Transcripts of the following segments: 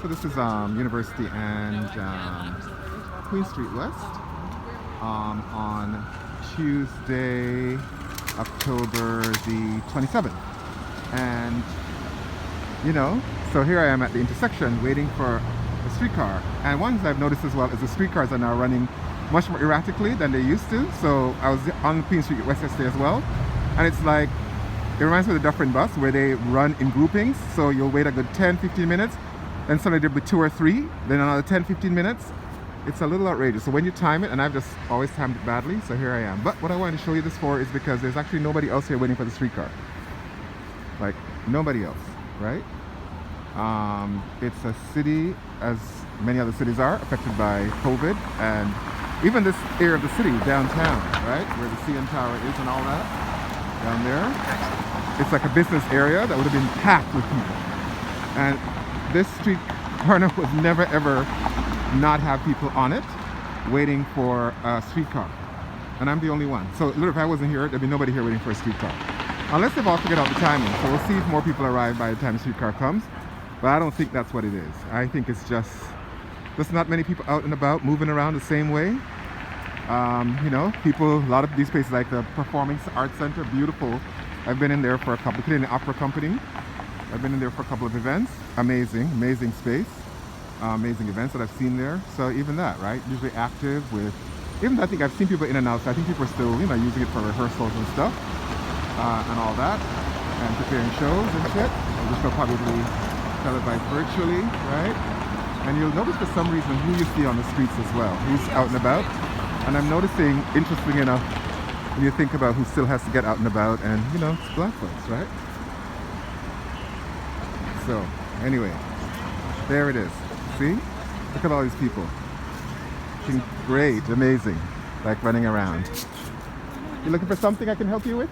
So this is University and Queen Street West on Tuesday, October the 27th. And you know, so here I am at the intersection waiting for a streetcar. And one thing I've noticed as well is the streetcars are now running much more erratically than they used to. So I was on Queen Street West yesterday as well. And it's like, it reminds me of the Dufferin bus where they run in groupings. So you'll wait a good 10-15 minutes, then suddenly there'll be 2 or 3, then another 10-15 minutes. It's a little outrageous. So when you time it, and I've just always timed it badly, so here I am. But what I wanted to show you this for is because there's actually nobody else here waiting for the streetcar. Like, nobody else, right? It's a city, as many other cities are, affected by COVID, and even this area of the city, downtown, right, where the CN Tower is and all that, down there, it's like a business area that would have been packed with people. And this street corner would never ever not have people on it waiting for a streetcar. And I'm the only one. So literally, if I wasn't here, there'd be nobody here waiting for a streetcar. Unless they've all figured out the timing. So we'll see if more people arrive by the time the streetcar comes. But I don't think that's what it is. I think it's just not many people out and about moving around the same way. You know, people, a lot of these places like the Performing Arts Center, beautiful. I've been in there for a couple, Canadian Opera Company. I've been in there for a couple of events. Amazing, amazing space. Amazing events that I've seen there. So even that, right? Usually active with, even I think I've seen people in and out. So I think people are still, you know, using it for rehearsals and stuff and all that, and preparing shows and shit. Which they'll probably televised virtually, right? And you'll notice for some reason who you see on the streets as well, who's out and about. And I'm noticing, interesting enough, when you think about who still has to get out and about, and you know, it's black folks, right? So, anyway, there it is. See? Look at all these people. Looking great, amazing, like running around. You looking for something I can help you with?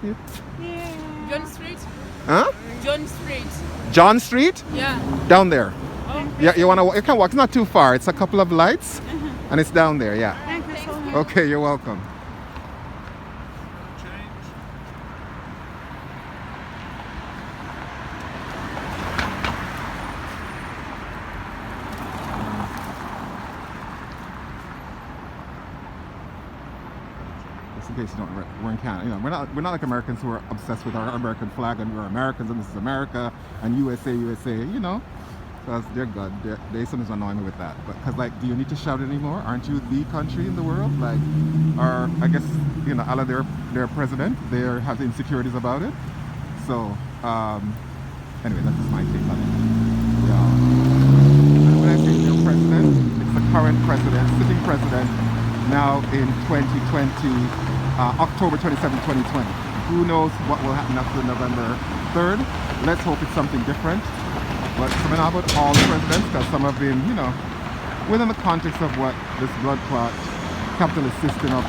Yeah. John Street? Huh? John Street. John Street? Yeah. Down there. Oh. Yeah, you wanna? You can walk. It's not too far. It's a couple of lights, and it's down there. Yeah. Thank you so much. Okay, you're welcome. Just in case you don't, we're in Canada. You know, we're not like Americans who are obsessed with our American flag and we're Americans and this is America and USA, USA. You know. Because they're good. They sometimes annoy me with that. But because, like, do you need to shout anymore? Aren't you the country in the world? Like, or I guess, you know, Allah, their president, they have insecurities about it. So, anyway, that's just my take on it. Yeah. And when I say their president, it's the current president, sitting president, now in 2020, October 27, 2020. Who knows what will happen after November 3rd? Let's hope it's something different. But something about all the presidents, because some have been, you know, within the context of what this blood clot capitalist system of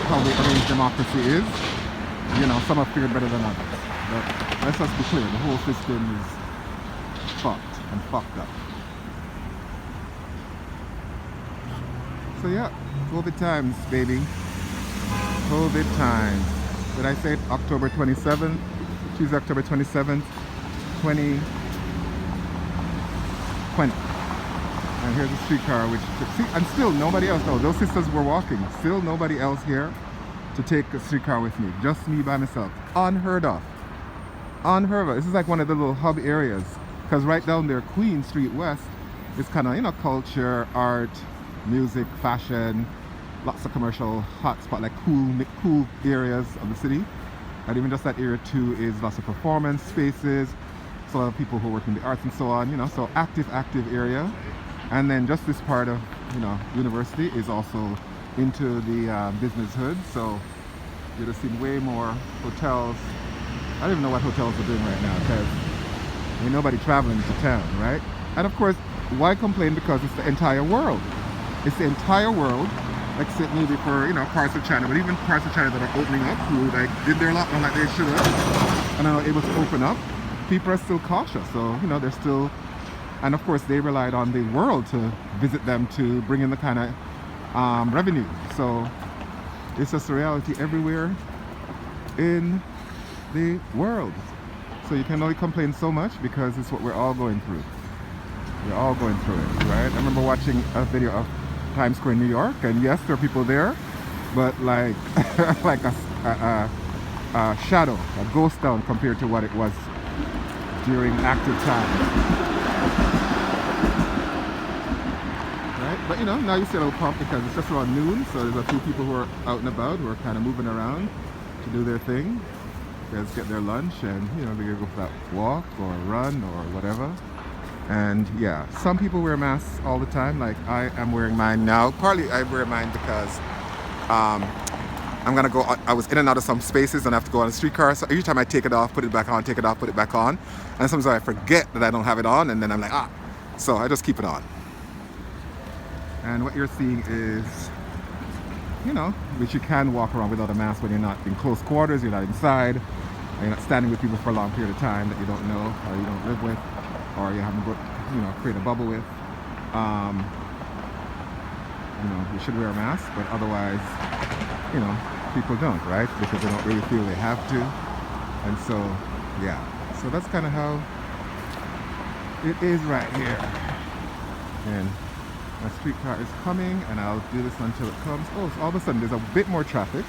how they arrange democracy is, you know, some have fared better than others. But let's just be clear, the whole system is fucked and fucked up. So yeah, COVID times, baby. COVID times. Did I say it? October 27th? Tuesday, October 27th, 2020. And here's the streetcar, which, see, and still nobody else, though. Those sisters were walking. Still nobody else here to take a streetcar with me. Just me by myself. Unheard of. Unheard of. This is like one of the little hub areas. Because right down there, Queen Street West, is kind of, you know, culture, art, music, fashion, lots of commercial hotspot, like cool areas of the city. And even just that area too is lots of performance spaces. So a lot of people who work in the arts and so on, you know, so active area. And then just this part of, you know, university is also into the business hood. So you'd have seen way more hotels. I don't even know what hotels are doing right now because ain't nobody traveling to town, right? And of course, why complain? Because it's the entire world. It's the entire world, except maybe for, you know, parts of China, but even parts of China that are opening up, who like did their lockdown like they should have and are not able to open up. People are still cautious, so you know they're still, and of course they relied on the world to visit them to bring in the kind of revenue. So it's just a reality everywhere in the world. So you can only complain so much because it's what we're all going through. We're all going through it, right? I remember watching a video of Times Square in New York, and yes, there are people there, but like like a shadow, a ghost town compared to what it was during active time. Right? But you know, now you see a little pump because it's just around noon, so there's a few people who are out and about who are kind of moving around to do their thing. Guys get their lunch and you know they go for that walk or run or whatever. And yeah, some people wear masks all the time. Like I am wearing mine now. Partly I wear mine because I'm gonna go. I was in and out of some spaces and I have to go on a streetcar. So every time I take it off, put it back on, take it off, put it back on, and sometimes I forget that I don't have it on, and then I'm like so I just keep it on. And what you're seeing is, you know, which you can walk around without a mask when you're not in close quarters, you're not inside, and you're not standing with people for a long period of time that you don't know or you don't live with, or you haven't, you know, create a bubble with. You know, you should wear a mask, but otherwise, you know, people don't, right? Because they don't really feel they have to. And so, yeah. So that's kind of how it is right here. And my streetcar is coming, and I'll do this until it comes. Oh, so all of a sudden there's a bit more traffic.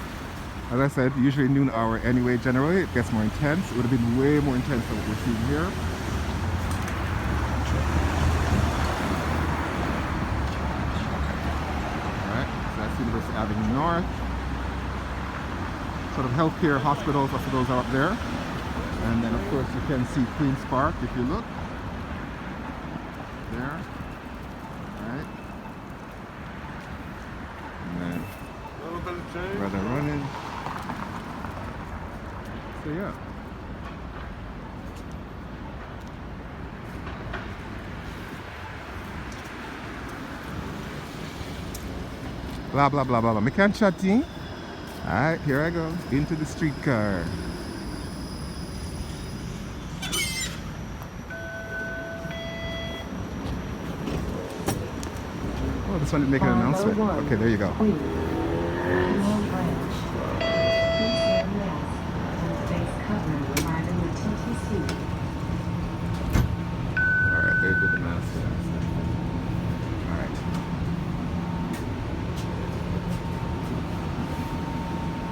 As I said, usually noon hour anyway, generally, it gets more intense. It would have been way more intense than what we're seeing here. Alright, so that's University Avenue North. Sort of healthcare hospitals, also those are up there. And then of course you can see Queen's Park if you look. There. Right. And then where they're running. So yeah. Blah blah blah blah blah. Me can't chatting. Alright, here I go. Into the streetcar. Oh, this one didn't make an announcement. Okay, there you go.